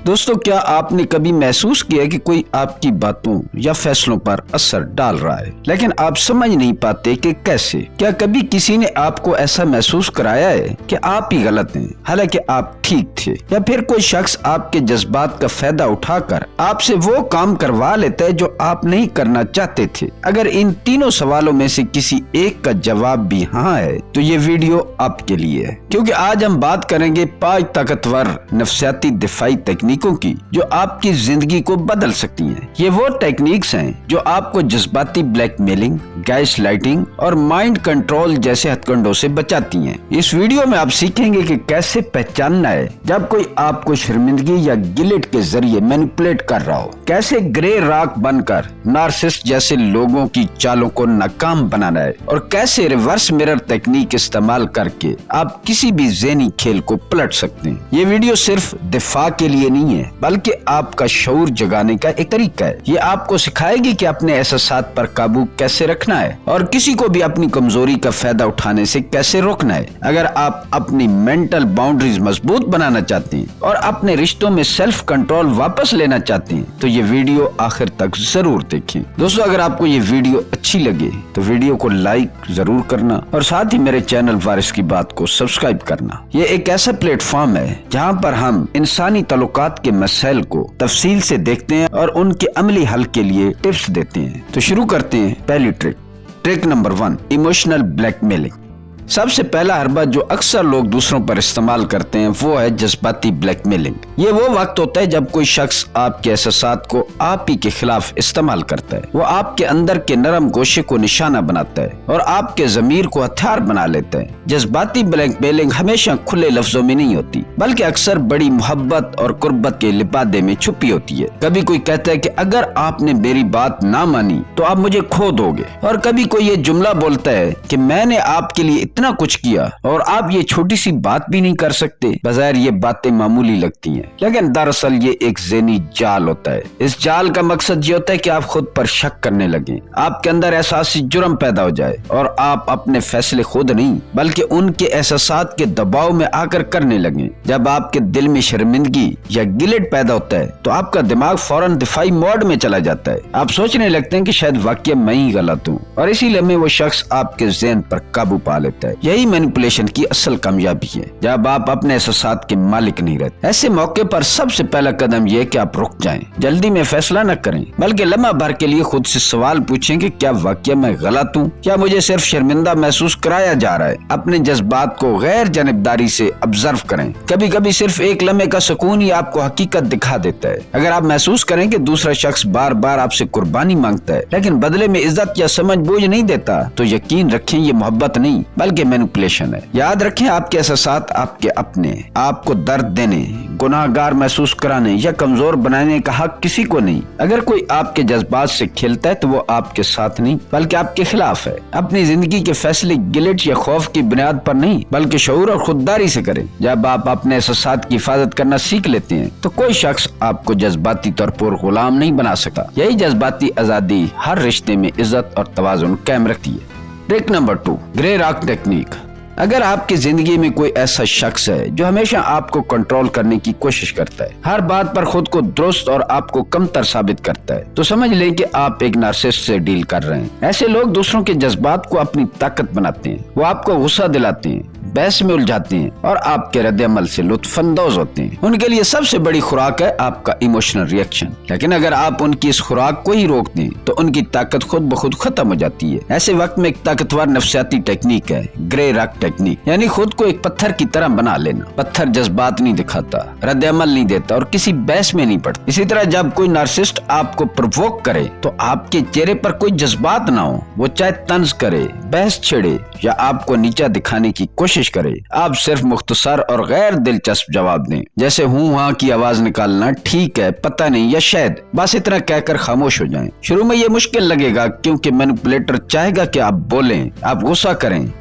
دوستو، کیا آپ نے کبھی محسوس کیا کہ کوئی آپ کی باتوں یا فیصلوں پر اثر ڈال رہا ہے لیکن آپ سمجھ نہیں پاتے کہ کیسے؟ کیا کبھی کسی نے آپ کو ایسا محسوس کرایا ہے کہ آپ ہی غلط ہیں حالانکہ آپ ٹھیک تھے؟ یا پھر کوئی شخص آپ کے جذبات کا فائدہ اٹھا کر آپ سے وہ کام کروا لیتا ہے جو آپ نہیں کرنا چاہتے تھے؟ اگر ان تینوں سوالوں میں سے کسی ایک کا جواب بھی ہاں ہے تو یہ ویڈیو آپ کے لیے ہے، کیونکہ آج ہم بات کریں گے 5 طاقتور نفسیاتی دفاعی تکنیکوں کی جو آپ کی زندگی کو بدل سکتی ہیں۔ یہ وہ ٹیکنیکس ہیں جو آپ کو جذباتی بلیک میلنگ، گیس لائٹنگ اور مائنڈ کنٹرول جیسے ہتھ کنڈوں سے بچاتی ہیں۔ اس ویڈیو میں آپ سیکھیں گے کہ کیسے پہچاننا ہے جب کوئی آپ کو شرمندگی یا گلٹ کے ذریعے مینیپولیٹ کر رہا ہو، کیسے گرے راک بن کر نارسسٹ جیسے لوگوں کی چالوں کو ناکام بنانا ہے، اور کیسے ریورس مرر تکنیک استعمال کر کے آپ کسی بھی ذہنی کھیل کو پلٹ سکتے ہیں۔ یہ ویڈیو صرف دفاع کے لیے نہیں ہے بلکہ آپ کا شعور جگانے کا ایک طریقہ ہے۔ یہ آپ کو سکھائے گی کہ اپنے احساسات پر قابو کیسے رکھنا ہے اور کسی کو بھی اپنی کمزوری کا فائدہ اٹھانے سے کیسے روکنا ہے۔ اگر آپ اپنی مینٹل باؤنڈریز مضبوط بنانا چاہتے ہیں اور اپنے رشتوں میں سیلف کنٹرول واپس لینا چاہتے ہیں تو یہ ویڈیو آخر تک ضرور دیکھیں۔ دوستو، اگر آپ کو یہ ویڈیو اچھی لگے تو ویڈیو کو لائک ضرور کرنا اور ساتھ ہی میرے چینل وارث کی بات کو سبسکرائب کرنا۔ یہ ایک ایسا پلیٹ فارم ہے جہاں پر ہم انسانی تعلقات کے مسائل کو تفصیل سے دیکھتے ہیں اور ان کے عملی حل کے لیے ٹپس دیتے ہیں۔ تو شروع کرتے ہیں پہلی trick number 1، emotional blackmailing. سب سے پہلا حربہ جو اکثر لوگ دوسروں پر استعمال کرتے ہیں وہ ہے جذباتی بلیک میلنگ۔ یہ وہ وقت ہوتا ہے جب کوئی شخص آپ کے احساسات کو آپ ہی کے خلاف استعمال کرتا ہے۔ وہ آپ کے اندر کے نرم گوشے کو نشانہ بناتا ہے اور آپ کے ضمیر کو ہتھیار بنا لیتا ہے۔ جذباتی بلیک میلنگ ہمیشہ کھلے لفظوں میں نہیں ہوتی بلکہ اکثر بڑی محبت اور قربت کے لبادے میں چھپی ہوتی ہے۔ کبھی کوئی کہتا ہے کہ اگر آپ نے میری بات نہ مانی تو آپ مجھے کھو دو گے، اور کبھی کوئی یہ جملہ بولتا ہے کہ میں نے آپ کے لیے اتنا کچھ کیا اور آپ یہ چھوٹی سی بات بھی نہیں کر سکتے۔ بظاہر یہ باتیں معمولی لگتی ہیں لیکن دراصل یہ ایک ذہنی جال ہوتا ہے۔ اس جال کا مقصد یہ ہوتا ہے کہ آپ خود پر شک کرنے لگیں، آپ کے اندر احساسی جرم پیدا ہو جائے اور آپ اپنے فیصلے خود نہیں بلکہ ان کے احساسات کے دباؤ میں آ کر کرنے لگیں۔ جب آپ کے دل میں شرمندگی یا گلٹ پیدا ہوتا ہے تو آپ کا دماغ فوراً دفاعی موڈ میں چلا جاتا ہے۔ آپ سوچنے لگتے ہیں کہ شاید واقعی میں ہی غلط ہوں، اور اسی لمحے وہ شخص آپ کے ذہن پر قابو پا لیتا ہے۔ یہی مینیپولیشن کی اصل کامیابی ہے، جب آپ اپنے احساسات کے مالک نہیں رہتے۔ ایسے موقع پر سب سے پہلا قدم یہ ہے کہ آپ رک جائیں، جلدی میں فیصلہ نہ کریں بلکہ لمحہ بھر کے لیے خود سے سوال پوچھیں کہ کیا واقعی میں غلط ہوں، کیا مجھے صرف شرمندہ محسوس کرایا جا رہا ہے۔ اپنے جذبات کو غیر جانبداری سے آبزرو کریں، کبھی کبھی صرف ایک لمحے کا سکون ہی آپ کو حقیقت دکھا دیتا ہے۔ اگر آپ محسوس کریں کہ دوسرا شخص بار بار آپ سے قربانی مانگتا ہے لیکن بدلے میں عزت یا سمجھ بوجھ نہیں دیتا تو یقین رکھیں یہ محبت نہیں بلکہ مینیپولیشن ہے۔ یاد رکھیں، آپ کے احساسات آپ کے اپنے، آپ کو درد دینے، گناہ گار محسوس کرانے یا کمزور بنانے کا حق کسی کو نہیں۔ اگر کوئی آپ کے جذبات سے کھیلتا ہے تو وہ آپ کے ساتھ نہیں بلکہ آپ کے خلاف ہے۔ اپنی زندگی کے فیصلے گلٹ یا خوف کی بنیاد پر نہیں بلکہ شعور اور خودداری سے کریں۔ جب آپ اپنے احساسات کی حفاظت کرنا سیکھ لیتے ہیں تو کوئی شخص آپ کو جذباتی طور پر غلام نہیں بنا سکتا۔ یہی جذباتی آزادی ہر رشتے میں عزت اور توازن قائم رکھتی ہے۔ ٹرک نمبر 2، گرے راک ٹیکنیک۔ اگر آپ کی زندگی میں کوئی ایسا شخص ہے جو ہمیشہ آپ کو کنٹرول کرنے کی کوشش کرتا ہے، ہر بات پر خود کو درست اور آپ کو کمتر ثابت کرتا ہے، تو سمجھ لیں کہ آپ ایک نارسسٹ سے ڈیل کر رہے ہیں۔ ایسے لوگ دوسروں کے جذبات کو اپنی طاقت بناتے ہیں، وہ آپ کو غصہ دلاتے ہیں، بحث میں الجھاتے ہیں اور آپ کے رد عمل سے لطف اندوز ہوتے ہیں۔ ان کے لیے سب سے بڑی خوراک ہے آپ کا ایموشنل ری ایکشن، لیکن اگر آپ ان کی اس خوراک کو ہی روک دیں تو ان کی طاقت خود بخود ختم ہو جاتی ہے۔ ایسے وقت میں ایک طاقتور نفسیاتی ٹیکنیک ہے گرے راک ٹیکنیک، یعنی خود کو ایک پتھر کی طرح بنا لینا۔ پتھر جذبات نہیں دکھاتا، رد عمل نہیں دیتا اور کسی بحث میں نہیں پڑتا۔ اسی طرح جب کوئی نارسسٹ آپ کو پرووک کرے تو آپ کے چہرے پر کوئی جذبات نہ ہو، وہ چاہے طنز کرے، بحث چھڑے یا آپ کو نیچا دکھانے کی کوشش کرے، آپ صرف مختصر اور غیر دلچسپ جواب دیں، جیسے ہوں ہاں کی آواز نکالنا، ٹھیک ہے، پتہ نہیں یا شاید، بس اتنا کہہ کر خاموش ہو جائیں۔ شروع میں یہ مشکل لگے گا کیونکہ مینیپولیٹر چاہے گا کہ آپ بولیں، آپ غصہ کریں،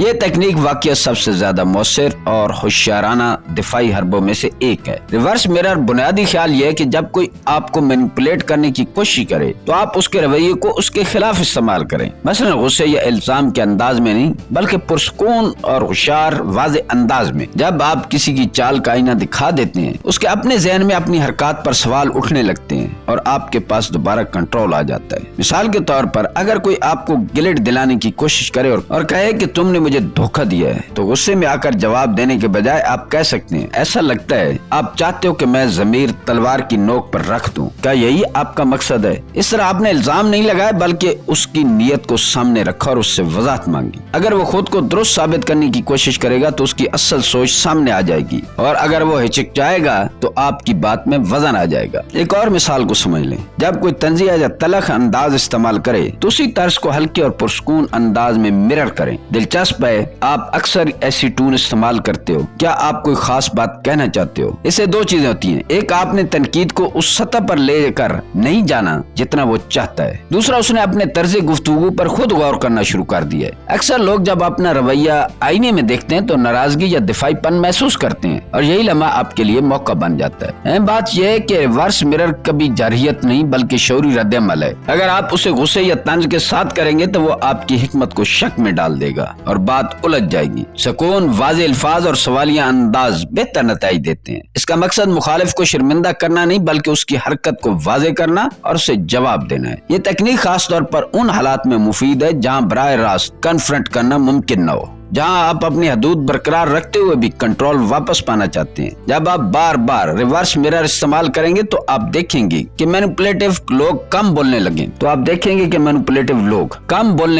یہ تکنیک واقعہ سب سے زیادہ مؤثر اور ہوشیارانہ دفاعی حربوں میں سے ایک ہے۔ ریورس مرر بنیادی خیال یہ ہے کہ جب کوئی آپ کو مینیپولیٹ کرنے کی کوشش کرے تو آپ اس کے رویے کو اس کے خلاف استعمال کریں، مثلا غصے یا الزام کے انداز میں نہیں بلکہ پرسکون اور ہوشیار واضح انداز میں۔ جب آپ کسی کی چال کا آئینہ دکھا دیتے ہیں، اس کے اپنے ذہن میں اپنی حرکات پر سوال اٹھنے لگتے ہیں اور آپ کے پاس دوبارہ کنٹرول آ جاتا ہے۔ مثال کے طور پر اگر کوئی آپ کو گلٹ دلانے کی کوشش کرے اور کہے کہ تم نے مجھے دھوکہ دیا ہے، تو غصے میں آ کر جواب دینے کے بجائے آپ کہہ سکتے ہیں ایسا لگتا ہے آپ چاہتے ہو کہ میں ضمیر تلوار کی نوک پر رکھ دوں، کیا یہی آپ کا مقصد ہے؟ اس طرح آپ نے الزام نہیں لگایا بلکہ اس کی نیت کو سامنے رکھا اور اس سے وضاحت مانگی۔ اگر وہ خود کو درست ثابت کرنے کی کوشش کرے گا تو اس کی اصل سوچ سامنے آ جائے گی، اور اگر وہ ہچکچائے گا تو آپ کی بات میں وزن آ جائے گا۔ ایک اور مثال کو سمجھ لیں، جب کوئی طنزیہ یا تلخ انداز استعمال کرے تو اسی طرز کو ہلکے اور پرسکون انداز میں مرر کریں۔ دلچسپ ہے آپ اکثر ایسی ٹون استعمال کرتے ہو، کیا آپ کوئی خاص بات کہنا چاہتے ہو؟ اس سے دو چیزیں ہوتی ہیں، ایک آپ نے تنقید کو اس سطح پر لے کر نہیں جانا جتنا وہ چاہتا ہے، دوسرا اس نے اپنے طرز گفتگو پر خود غور کرنا شروع کر دیا ہے۔ اکثر لوگ جب اپنا رویہ آئینے میں دیکھتے ہیں تو ناراضگی یا دفاعی پن محسوس کرتے ہیں، اور یہی لمحہ آپ کے لیے موقع بن جاتا ہے۔ اہم بات یہ ہے کہ ریورس مرر کبھی جارحیت نہیں بلکہ شعوری رد عمل ہے۔ اگر آپ اسے غصے یا طنز کے ساتھ کریں گے تو وہ آپ کی حکمت کو شک میں ڈال دے گا اور بات الجھ جائے گی۔ سکون، واضح الفاظ اور سوالیہ انداز بہتر نتائج دیتے ہیں۔ اس کا مقصد مخالف کو شرمندہ کرنا نہیں بلکہ اس کی حرکت کو واضح کرنا اور اسے جواب دینا ہے۔ یہ تکنیک خاص طور پر ان حالات میں مفید ہے جہاں براہ راست کنفرنٹ کرنا ممکن نہ ہو، جہاں آپ اپنی حدود برقرار رکھتے ہوئے بھی کنٹرول واپس پانا چاہتے ہیں۔ جب آپ بار بار ریورس مرر استعمال کریں گے تو آپ دیکھیں گے کہ مینیپولیٹو لوگ کم بولنے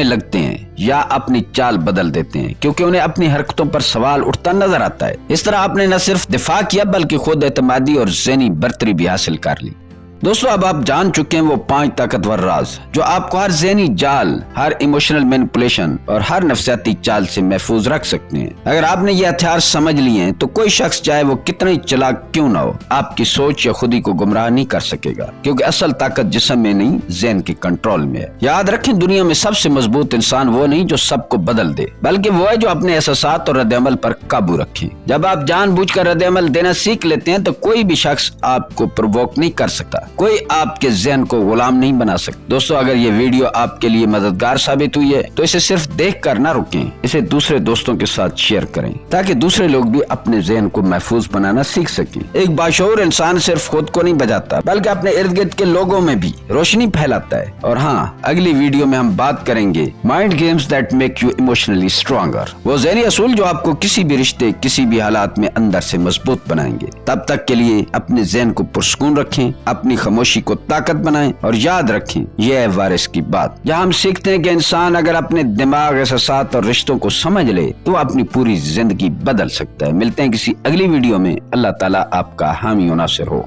لگتے ہیں یا اپنی چال بدل دیتے ہیں کیونکہ انہیں اپنی حرکتوں پر سوال اٹھتا نظر آتا ہے۔ اس طرح آپ نے نہ صرف دفاع کیا بلکہ خود اعتمادی اور ذہنی برتری بھی حاصل کر لی۔ دوستو، اب آپ جان چکے ہیں وہ 5 طاقتور راز جو آپ کو ہر ذہنی جال، ہر ایموشنل مینیپولیشن اور ہر نفسیاتی چال سے محفوظ رکھ سکتے ہیں۔ اگر آپ نے یہ ہتھیار سمجھ لیے ہیں تو کوئی شخص چاہے وہ کتنا ہی چلاک کیوں نہ ہو آپ کی سوچ یا خودی کو گمراہ نہیں کر سکے گا، کیونکہ اصل طاقت جسم میں نہیں ذہن کے کنٹرول میں ہے۔ یاد رکھیں، دنیا میں سب سے مضبوط انسان وہ نہیں جو سب کو بدل دے بلکہ وہ ہے جو اپنے احساسات اور رد عمل پر قابو رکھے۔ جب آپ جان بوجھ کر رد عمل دینا سیکھ لیتے ہیں تو کوئی بھی شخص آپ کو پرووک نہیں کر سکتا، کوئی آپ کے ذہن کو غلام نہیں بنا سکتا۔ دوستو، اگر یہ ویڈیو آپ کے لیے مددگار ثابت ہوئی ہے تو اسے صرف دیکھ کر نہ رکیں، اسے دوسرے دوستوں کے ساتھ شیئر کریں تاکہ دوسرے لوگ بھی اپنے ذہن کو محفوظ بنانا سیکھ سکیں۔ ایک باشعور انسان صرف خود کو نہیں بچاتا بلکہ اپنے ارد گرد کے لوگوں میں بھی روشنی پھیلاتا ہے۔ اور ہاں، اگلی ویڈیو میں ہم بات کریں گے mind games that make you emotionally stronger, وہ ذہنی اصول جو آپ کو کسی بھی رشتے، کسی بھی حالات میں اندر سے مضبوط بنائیں گے۔ تب تک کے لیے اپنے ذہن کو پرسکون رکھیں، اپنی خاموشی کو طاقت بنائیں اور یاد رکھیں یہ ہے وارث کی بات، جہاں ہم سیکھتے ہیں کہ انسان اگر اپنے دماغ، احساسات اور رشتوں کو سمجھ لے تو اپنی پوری زندگی بدل سکتا ہے۔ ملتے ہیں کسی اگلی ویڈیو میں۔ اللہ تعالیٰ آپ کا حامی و ناصر ہو۔